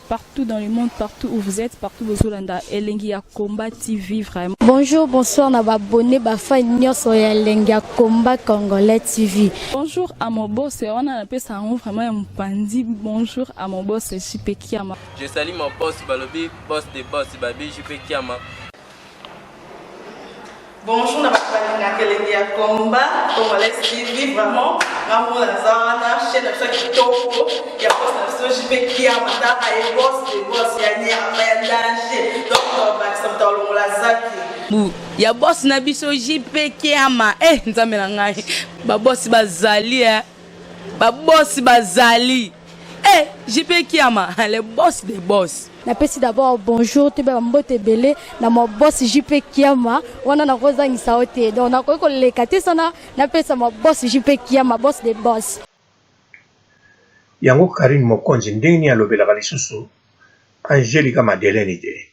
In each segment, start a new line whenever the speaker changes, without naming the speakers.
Partout dans le monde, partout où vous êtes, partout où vous êtes, Elengia Combat TV vraiment.
Bonjour, bonsoir, na abonné bafa nyonso ya Elengia Combat Congolais TV.
Bonjour à mon boss, on a appelé ça vraiment un pandi. Bonjour à mon boss, JP Kiama.
Je salue mon boss Balobi, boss des boss Babi, JP Kiama.
Bonjour, na Elengia Combat Congolais TV vraiment. Maman la zana, chaîne de chaque topo, il y a boss de JP Kiama, et boss des boss, il y a un danger. Donc, ça dans le la zaki.
Ya boss na biso JP Kiama nzambe na ngai ba boss bazali ba boss bazali JP Kiama le boss des boss.
Napesi d'abord bonjour te ba mbote belé na mo boss JP Kiama wana na kozangisa ote donc na ko lekate sana napesa mo boss JP Kiama boss des boss.
Yango Karine Mokonzi ndeni alobelaka lisusu Angelica Madeleine ite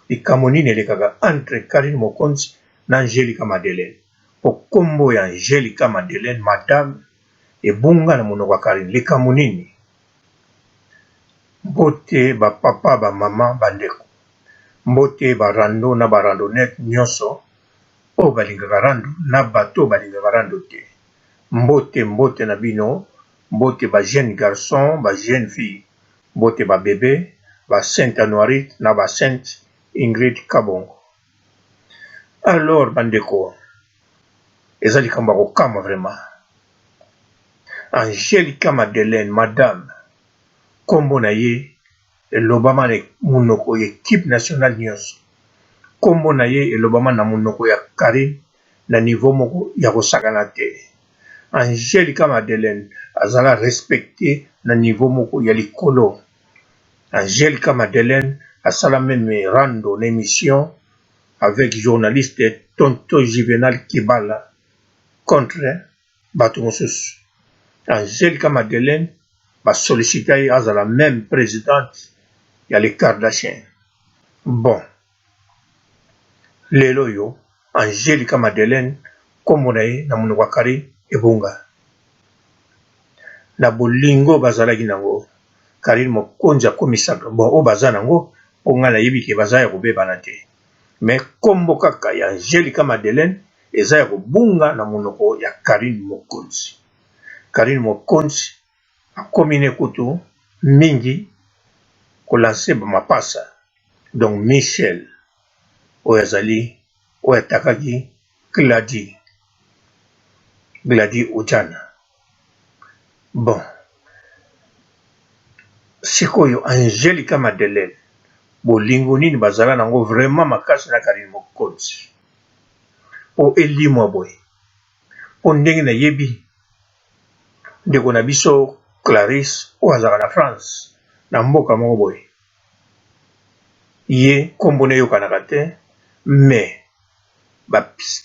likamoni nelekaka entre Karine Mokonzi na Angelica Madeleine okombo ya Angelica Madeleine madame ebunga na monoko ya Karine likamoni mbote ba papa ba mama bandeko mbote ba rando na ba randonnette nyonso o balingaka rando na bato balingaka rando te mbote na bino mbote ba jeune garçon ba jeune fille mbote ba bébé ba Sainte Anoirite na ba Sainte Ingrid Kabongo. Alors bandeko ezali kamba kokama vraiment Angelica Madeleine madame kombo na ye elobama na munoko ya équipe nationale nyonso kombo na ye elobama na munoko ya Karine na niveau moko ya kosakana te Angelica Madeleine azala respecté na niveau moko ya likolo Angelica Madeleine asala même rando l'émission avec journaliste Tonto Juvenal Kibala contre bato mosusu Angelica Madeleine ba sollicité azala même présidente ya les Kardashian. Bon lelo yo Angelica Madeleine kombo na ye na monoko ya Karine ebunga na bolingo bazalaki nango Karine Mokonzi akomisaka bon o baza nango o nga nayebi ke baza ya kobebana te mais kombo kaka ya Angelica Madeleine eza ya kobunga na monoko ya Karine Mokonzi. Karine Mokonzi akomine kutu mingi kolanse ba mapasa donc Michel oyo azali oyo atakaki Gladi Ojana. Bon sikoyo Angelica Madeleine bolingo nini bazala nango vraiment makasi na Karine Mokonzi o elimwa boye o ndenge na yebi ndeko na biso Clarisse o azala na France na mboka moko boye ye kombo na yokanaka te mais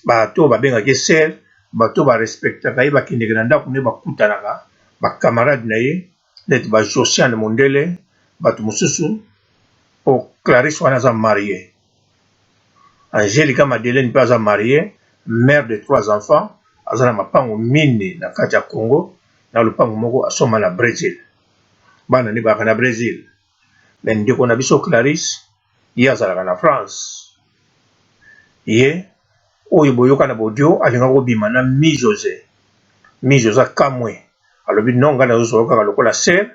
bato babengaki sel bato barespectaka ye bakendeke na ndako ne bakutanaka bakamarade na ye neti ba Josiane Mondele bato mosusu o Clarisse wana aza marié Angelica Madeleine mpe aza marié mère de 3 enfants aza na mapango mine na kati ya Congo na lupango moko asoma na Brésil bana ne baka na Brésil mais ndeko na biso Clarisse ye azalaka na France ye oyo boyoka na bodio alinga kobima na Mi José Kamwe alobi nonga na zosoka kaka lokola ser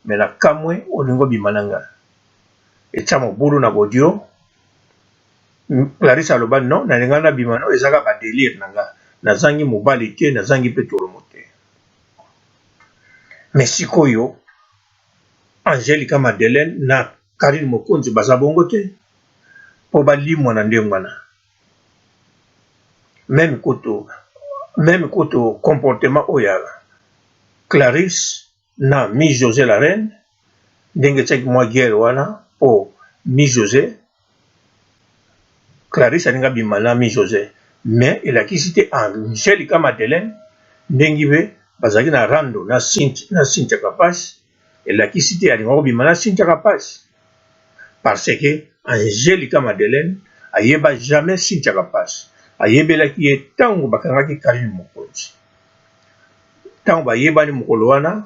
mais na Kamwe olingo bima nanga etia mobulu na bodio Clarisse aloba non nalinga na bima no ezaka ba délire nanga nazangi mobali te nazangi pe tolomo te mais sikoyo Angelica Madeleine na Karine Mokonzi baza bongo te po balimwa na ndenge wana même koto comportement oya Clarisse na Mi José la reine ndenge tiaki mwa guerre wana po Mi José Clarisse alinga bima na Mi José mais elakisi te Angelica Madeleine ndenge be bazalaki na rando na Cynthia Kapasi elakisi te alinga kobima na Cynthia Kapasi parce que Angelica Madeleine ayeba jamais Cynthia Kapasi ayebelaki ye ntango bakangaki Karine Mokonzi ntango bayebani mokolo wana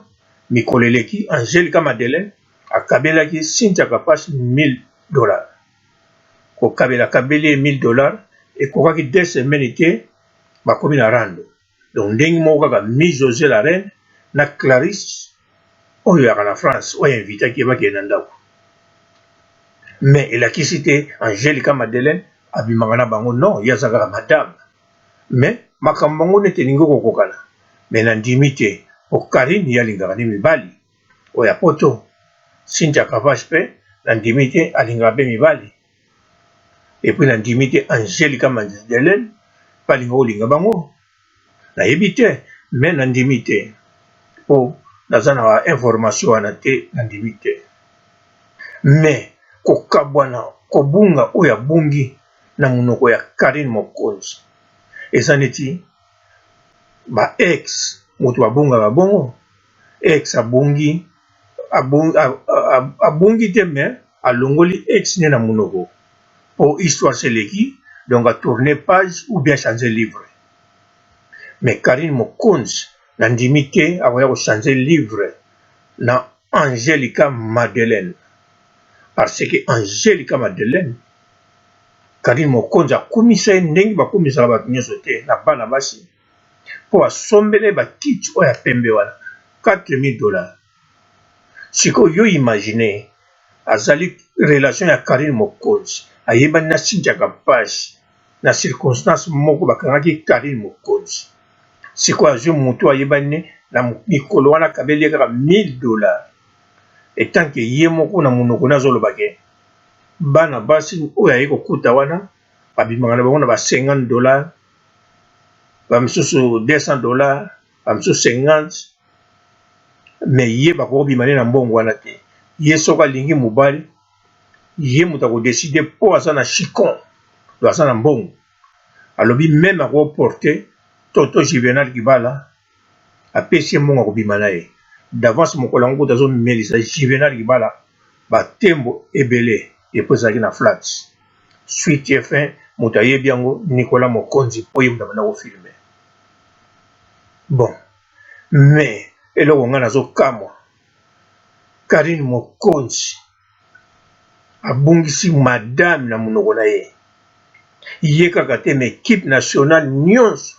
mikolo eleki Angelica Madeleine akabelaki Cynthia Kapach $1000 kokabela kabeli $1000 ekokaki 2 semaines te bakomi na rando. Donc ndenge moko kaka Miss José la reine na Clarisse oyo yaka na France oyo invitaki bakende na ndako. Mais elakisi te Angelica Madeleine abimaka na bango non ye aza kaka madame. Mais makambo bango nete elingi kokokana mais na ndimi te po Karine ye alingaka nde mibali oyo ya poto. Cynthia Kapach mpe na ndimi te alingaka mpe mibali. Epuis na ndimi te Angelica Madeleine mpe alingaka kolinga bango nayebi te mais na ndimi te po naza na ba information wana te na ndimi te. Mais kokabwana kobunga oyo abungi na monoko ya Karine Mokonzi eza neti ba ex moto babungaka bongo ex abungi te mais alongoli ex ne na monoko po histoire seleki donc a tourner page ou bien changer livre. Mais Karine Mokonzi na ndimi te akoya kochanger livre na Angelica Madeleine parce que Angelica Madeleine Karine Mokonzi akumisa ye ndenge bakumisaka bato nyonso te na bana basi mpo asombele bakiti oyo ya pembe wana $4000. Sikoyo yo imagine azali relation ya Karine Mokonzi ayebani na Cynthia Kapach na circonstance moko bakangaki Karine Mokonzi. Sikoyo azwi moto ayebani na mikolo wana kabeli kaka $1000 etant ke ye moko na monoko na azolobake bana basi oyo aye kokuta wana babimaka na bango na ba $50 bamisusu $200 bamisusu 50 mais ye bakobima ne na mbongo wana te. Ye soki alingi mobali ye moto akodeside mpo aza na chicon to aza na mbongo alobi meme akoporte toto Juvenal Kibala apesi ye mbongo akobima na ye d'avance mokolo yango kuta azomelisa Juvenal Kibala batembo ebele epo ezalaki na flat suite fin moto ayebi yango Nicolas Mokonzi mpo ye moto abanda kofilme. Bon mais eloko nga nazokamwa Karine Mokonzi abungisi madame na monoko na ye ye kaka te mais équipe nationale nyonso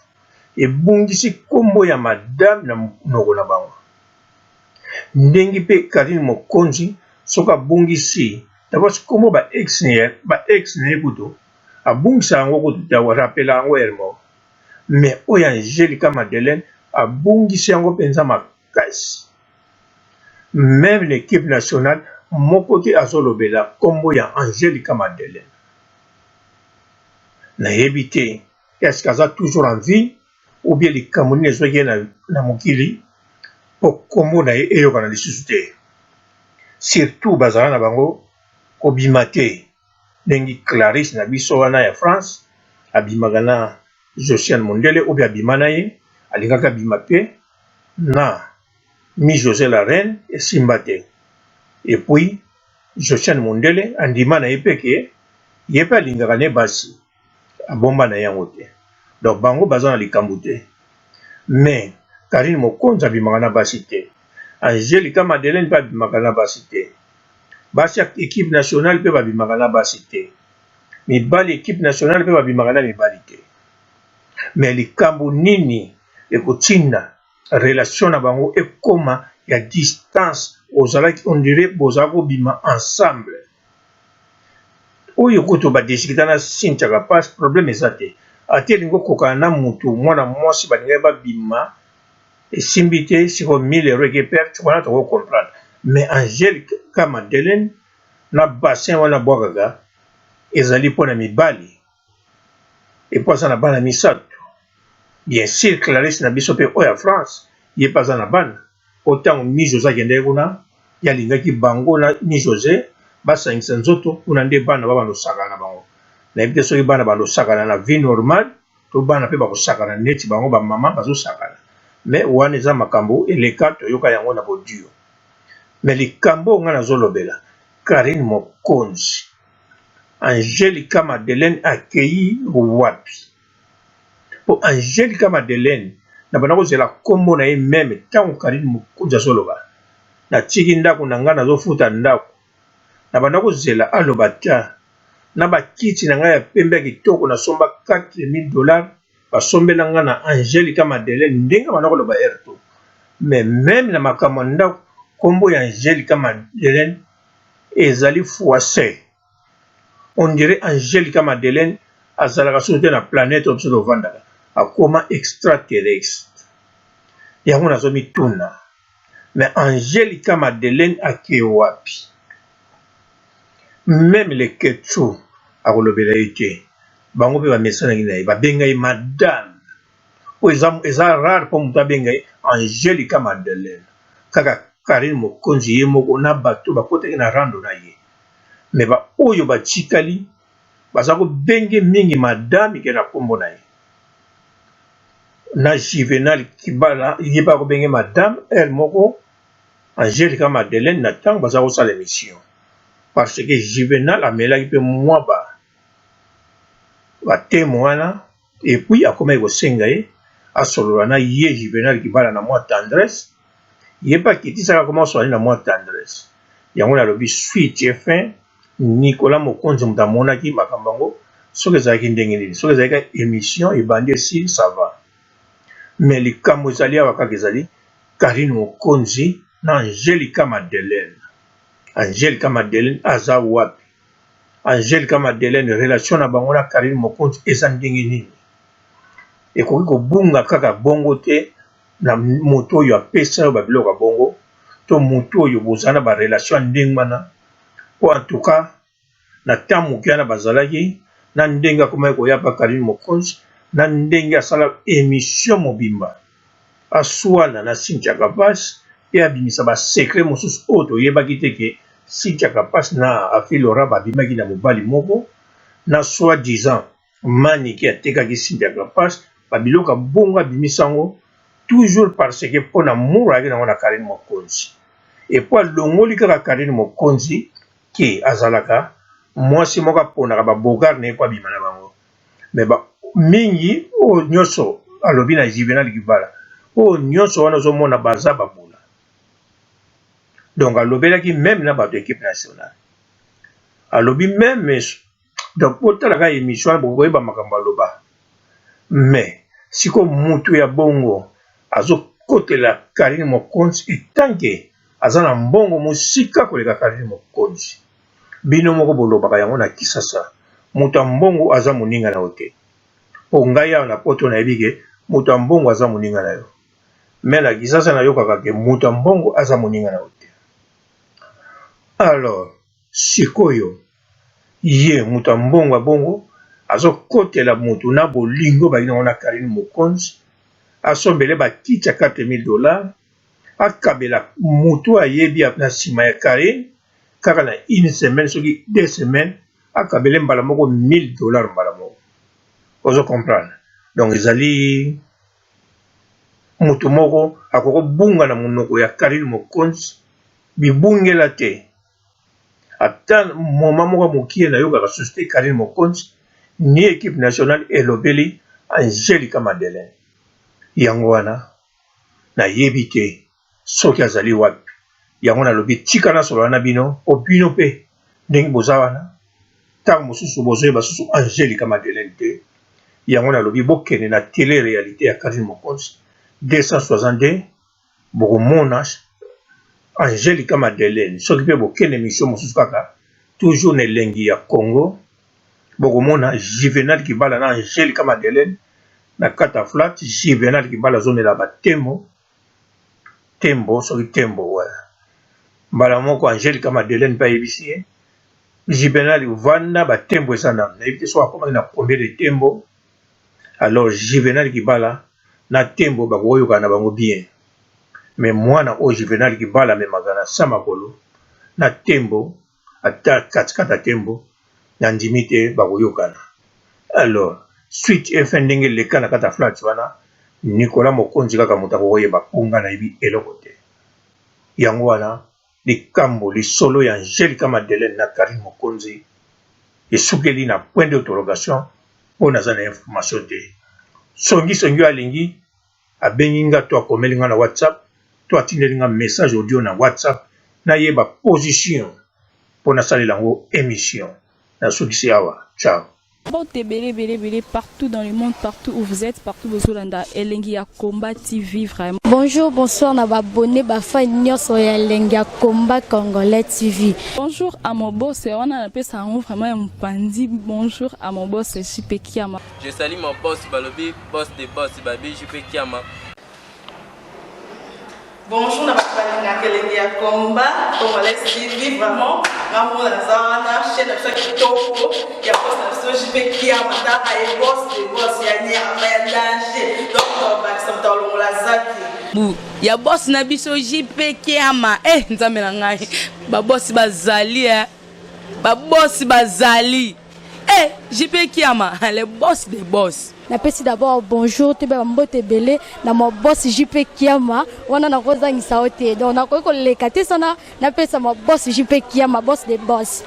ebungisi kombo ya madame na monoko na bango. Ndenge mpe Karine Mokonzi soki abungisi d'abord kombo ba ex na ye kutu abungisa yango kutu te rapela yango hermo mais oyo Angelica Madeleine abungisi yango mpenza makasi. Même l'équipe nationale moko te azolobela kombo ya Angelica Madeleine. Nayebi te est-ce qu'aza toujours en vie ou bien likambo nini ezwaki ye na mokili mpo kombo na ye eyokana lisusu te. Surtout bazala na bango kobima te ndenge Clarisse na biso wana ya France abimaka na Josiane Mondele ou bien abima na ye alingaka abima pe na Miss José la reine esimba te. Et puis Josiane Mondele andima na ye peke ye pe alingaka ne basi abomba na yango te. Donc bango baza na likambo te. Mais Karine Mokonzi abimaka na basi te. Angelica Madeleine mpe abimaka na basi te. Basi ya équipe nationale mpe babimaka na basi te. Mibali équipe nationale mpe babimaka na mibali te. Mais likambo nini ekotinda relation na bango ekoma ya distance ozalaki on dirait bozala kobima ensemble. Oyo kutu badesikita na Cynthia Kapach problème eza te. Ate elingi okokana na mutu mwana mwasi balingaki babima esimbi te siko €1000 eke perte wana tokocomprendre. Mais Angelica Madeleine na bassin wana bwakaka ezali mpo na mibali epo aza na bana misato. Bien sûr Clarisse na biso mpe oyo ya France ye mpe aza na bana po ntango Miss José akendeki kuna ye alingaki bango na Miss José basangisa nzoto kuna nde bana babanda kosakana na bango. Nayebi te soki bana balosakana na vie normale to bana mpe bakosakana neti bango bamama bazosakana. Mais wana eza makambo eleka toyoka yango na bodio. Mais likambo nga nazolobela Karine Mokonzi Angelica Madeleine akei wapi? Po Angelica Madeleine na bana kozela kombo na ye meme ntango Karine Mokonzi azoloba na tiki ndako na nga nazofuta ndako na banda kozela aloba ta na bakiti na ngai ya pembe ya kitoko nasomba $4000 basombela nga na Angelica Madeleine ndenge banda koloba erto mais même na makambo ndako kombo ya Angelica Madeleine ezali foise on dirait Angelica Madeleine azalaka soki te na planète oyo biso tovandaka akoma extraterrestre yango nazomituna mais Angelica Madeleine ake wapi même les Ketsu akolobela ye te bango mpe bamesanaki na ye babenga ye madame oyo eza rare mpo moto abenga ye Angelica Madeleine kaka Karine Mokonzi ye moko na bato bakotaki na rando na ye mais baoyo batikali baza kobenge mingi madame ke na kombo na ye na Juvenal Kibala ye ba kobenge madame elle moko Angelica Madeleine na ntango baza kosala émission parce que Juvenal amelaki mpe mwa batemo wana et puis akomaki kosenga ye asolola na ye Juvenal Kibala na mwa tendresse ye mpe akitisaka koma asolani na mwa tendresse yango nalobi suite fin Nicolas Mokonzi moto amonaki makambo yango soki ezalaki ndenge nini soki ezalaki émission ebandi esili ça va mais likambo ezali awa kaka ezali Karine Mokonzi na Angelica Madeleine. Angelica Madeleine aza wapi? Angelica Madeleine relation na bango na Karine Mokonzi eza ndenge nini? Ekoki kobunga kaka bongo te na moto oyo apesa yo babiloko ya bongo to moto oyo bozala na barelation ndenge wana po en tout cas na ntango moke wana bazalaki na ndenge akomaki koyapa Karine Mokonzi na ndenge asala émission mobimba aswana na Cynthia Kapasi pe abimisa basekret mosusu oyo toyebaki te ke Cynthia Kapasi na Afi Laurent babimaki na mobali moko na soi-disant Maniki atekaki Cynthia Kapasi babiloko bongo abimisa yango toujours parce que mpo na muro ayaki nango na Karine Mokonzi et po alongoli kaka Karine Mokonzi ke azalaka mwasi moko aponaka babogare na ye po abima na bango mais mingi oyo nyonso alobi na Juvenal Kibala oyo nyonso wana ozomona baza babula donc alobelaki même na bato équipe nationale alobi même donc otalaka émission wana bokoyeba makambo aloba mais siko mutu ya bongo azokotela Karine Mokonzi etanke aza na mbongo mosika koleka Karine Mokonzi bino moko bolobaka yango na Kisasa moto ya mbongo aza moninga na yo te po ngai awa na poto nayebi ke moto ya mbongo aza moninga na yo me na Kisasa nayokaka ke moto ya mbongo aza moninga na yo te alors sikoyo ye moto ya mbongo ya bongo azokotela moto na bolingo bayi nango na Karine Mokonzi asombele bakiti ya $4000 akabela moto ayebi na nsima ya Karine kaka na une semaine soki 2 semaines akabele mbala moko $1000 mbala moko ozo comprendre donc ezali moto moko akoko bunga na monoko ya Karine Mokonzi bibungela te ata moma moko mokie na yokaka société Karine Mokonzi ni équipe nationale elobeli Angelica Madeleine yango wana nayebi te soki azali wapi yango nalobi tika nasolola na bino po bino mpe ndenge boza wana ntango mosusu bozoyeba susu Angelica Madeleine te yango nalobi bokende na télé réalité ya Karine Mokonzi 262 bokomona Angelica Madeleine soki mpe bokende émission mosusu kaka toujours na elengi ya Congo bokomona Juvenal Kibala na Angelica Madeleine na kata flat Juvenal Kibala azomela batembo tembo soki tembo wa mbala moko Angelica Madeleine mpe ayebisi ye Juvenal vanda batembo eza na nayebi te so akomaki na combien de tembo alors Juvenal Kibala na tembo bakoyoka na bango bien mais mwana oyo Juvenal Kibala amemaka na sa makolo na tembo ata katikata tembo na ndimi te bakoyokana alors suite fin ndenge leka na kata flat wana Nicolas Mokonzi kaka moto akokoyeba kunga na yebi eloko te yango wana likambo lisolo ya Angelica Madeleine na Karine Mokonzi esukeli na point d'interrogation mpo naza na information te songi alingi abengi nga to akomeli nga na WhatsApp to atindeli nga message audio na WhatsApp nayeba position pour nasalela yango émission nasukisi awa. Ciao.
Bote belé partout dans le monde, partout où vous êtes, partout où vous êtes, Elengi ya Combat TV vraiment.
Bonjour, bonsoir, na abonné bafa nyonso ya Elengi ya Combat Congolais TV.
Bonjour à mon boss, on a appelé ça vraiment un pandi. Bonjour à mon boss JP Kiama.
Je salue mon boss Balobi, boss des boss, Babi JP Kiama.
Bonjour, na Elengi ya Combat Congolais TV vraiment. Ngamu la zana chaîne na chaque kitoko ya boss na JP Kiama ta ay boss des boss ya nya ya danger. Donc ba samta longo la zaki.
Bu ya boss na biso JP Kiama. Nzambe na ngai. Ba boss bazali ba boss bazali. JP Kiama, le boss des boss.
Napesi d'abord bonjour te ba mbote belé na mo boss JP Kiama wana na koza ngisa ote donc na ko lekate sana napesa mo boss JP Kiama boss des boss.